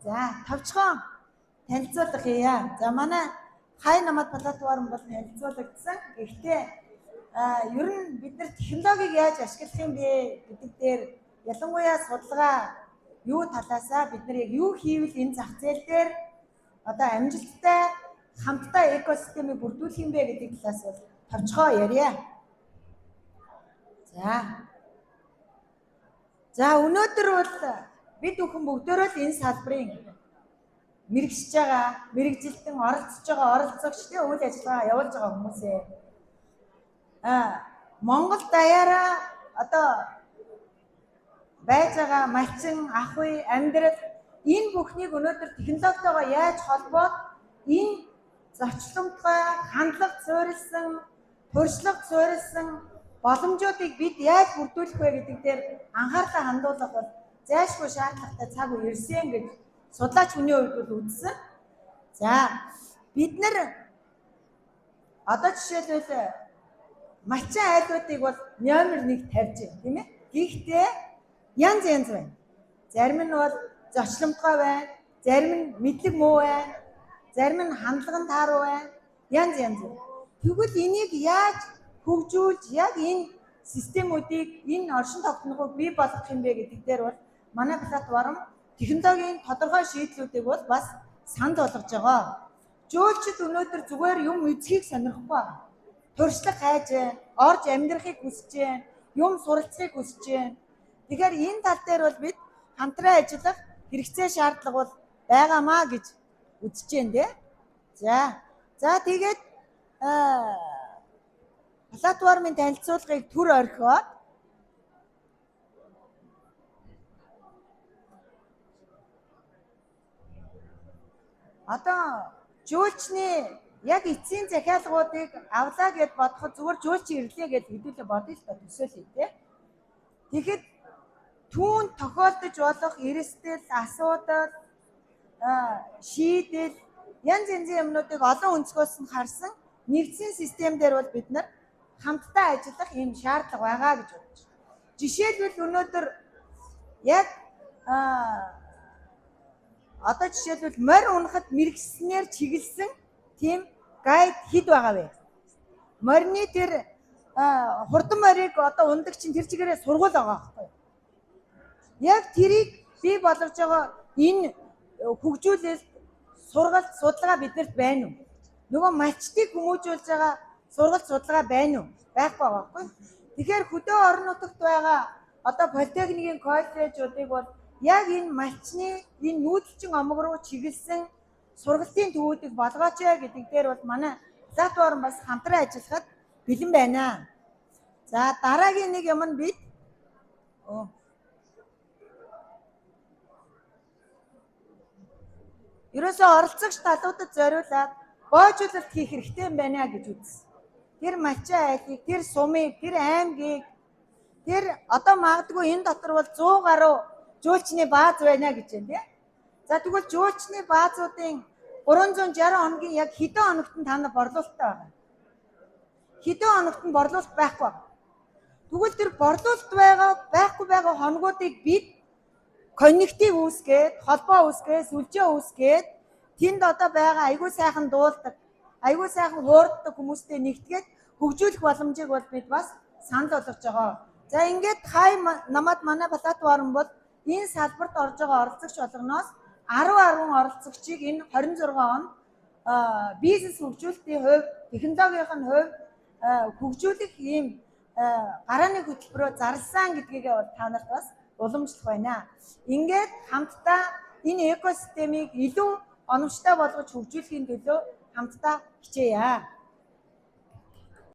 За, товчхон танилцуулга хийя. За, манай хай намат платформ бол танилцуулагдсан. Гэхдээ ер нь бид нар технологиг яаж ашиглах юм бэ гэдэг дээр ялангуяа судалгаа юу талаасаа бид нар яг юу хийвэл энэ зах зээл дээр одоо амжилттай хамтдаа экосистемийг бүрдүүлэх юм бэ гэдэг талаас бол товчхон ярья. За өнөөдөр бол бид бүхэн бүгдөө л энэ салбарын мэрэгжиж байгаа, мэрэгжилтэн оролцож байгаа оролцогчдын үйл ажиллагаа явуулж байгаа хүмүүсээ Монгол даяараа одоо байж байгаа малчин, ахуй, амьдрал энэ бүхнийг өнөөдөр технологитойгоо яаж холбоод энэ зочломтгой хандлага суурилсан, туршлага суурилсан боломжуудыг бид яаж бүрдүүлэх вэ гэдэг дээр анхаарлаа хандуулах бол зайлшгүй шаардлагатай цаг үе ирсэн гэж судлаач хүний хувьд бол үзсэн. За бид нар одоо жишээлбэл малчин айлуудыг бол номер 1 тавьж байна, тийм ээ. Гэхдээ янз байна. Зарим нь бол зочломтгой байна, зарим нь мэдлэг муу байна, зарим нь хандлагын тааруу байна. Янз. Тэгвэл энийг яаж хөгжүүлж яг энэ системүүдийг энэ оршин тогтногыг бий болгох юм бэ гэдэг дээр бол манай платформ технологийн тодорхой шийдлүүдийг бол бас санд болгож байгаа. Жуулчид өнөөдөр зүгээр юм үзхийг сонирхгүй байна. Туршлага хайж байна, орж амьдрахыг хүсэж байна, юм суралцахыг хүсэж байна. Тэгэхээр энэ тал дээр бол бид хамтран ажиллах хэрэгцээ шаардлага бол байгаамаа гэж үзэж байна дээ. За тэгээд платформын танилцуулгыг түр орхиод одоо жуулчны яг эцсийн захиалгуудыг авлаа гэд бодоход зүгээр жуулч ирлээ гэж хэдүүлээ бодъё л та төсөөлөе тий. Тэгэхэд түүнд тохиолдож болох эрсдэл, асуудал, шийдэл янз янзын юмнуудыг олон өнцгөөс нь харсан нэгдсэн систем дээр бол бид нар хамтдаа ажиллах юм шаардлага байгаа гэж бодож байна. Жишээлбэл өнөөдөр яг одоо жишээлбэл морь унахад мэрэгснээр чиглэсэн тийм гайд хэд байгаа вэ? Морины тэр хурдан морийг одоо ундаг чинь тэр чигээрээ сургууль байгаа байхгүй юу? Яг тэрийг бий болгож байгаа энэ хөгжүүлэлт сургалт судалгаа биднэрт байна уу? Нөгөө малчтыг хүмүүжүүлж байгаа сургалт судалгаа байна уу? Байхгүй байгаа байхгүй юу? Тэгэхээр хөдөө орон нутагт байгаа одоо политехникийн коллежуудыг бол яг энэ малчны энэ нүүдэлчин омог руу чиглэсэн сургалтын төвүүдийг болгооч гэдэг дээр бол манай платформ бас хамтран ажиллахад бэлэн байна. За дараагийн нэг юм нь бид ерөөсөө оролцогч талуудад зориулаад боожуулалт хийх хэрэгтэй юм байна гэж үзсэн. Тэр малчин айлыг, тэр сумыг, тэр аймгийг, тэр одоо магадгүй энэ дотор бол 100 гаруй жуулчны бааз байна гэж байна тий. За тэгвэл жуулчны баазуудын 360 хоногийн яг хэдэн хоногт нь та нар борлуулалттай байгаа. Хэдэн хоногт нь борлуулалт байхгүй. Тэгвэл тэр борлуулалт байхгүй хоногуудыг бид коннектив үүсгээд, холбоо үүсгээд, сүлжээ үүсгээд тэнд одоо байгаа айгүй сайхан дуулдаг, айгүй сайхан хуурддаг хүмүүстэй нэгтгээд хөгжүүлэх боломжийг бол бид бас санал болгож байгаа. За ингээд хай намад манай платформ бол энэ салбарт орж байгаа оролцогч болгоноос 10 оролцогчийг энэ 26 он бизнес хөгжүүлэлтийн хувьд, технологийн хувьд хөгжүүлэх ийм гарааны хөтөлбөрөөр зарласан гэдгийг та нарт бас уламжлах байна. Ингээд хамтдаа энэ экосистемийг илүү оновчтой болгож хөгжүүлэхийн төлөө хамтдаа хичээе.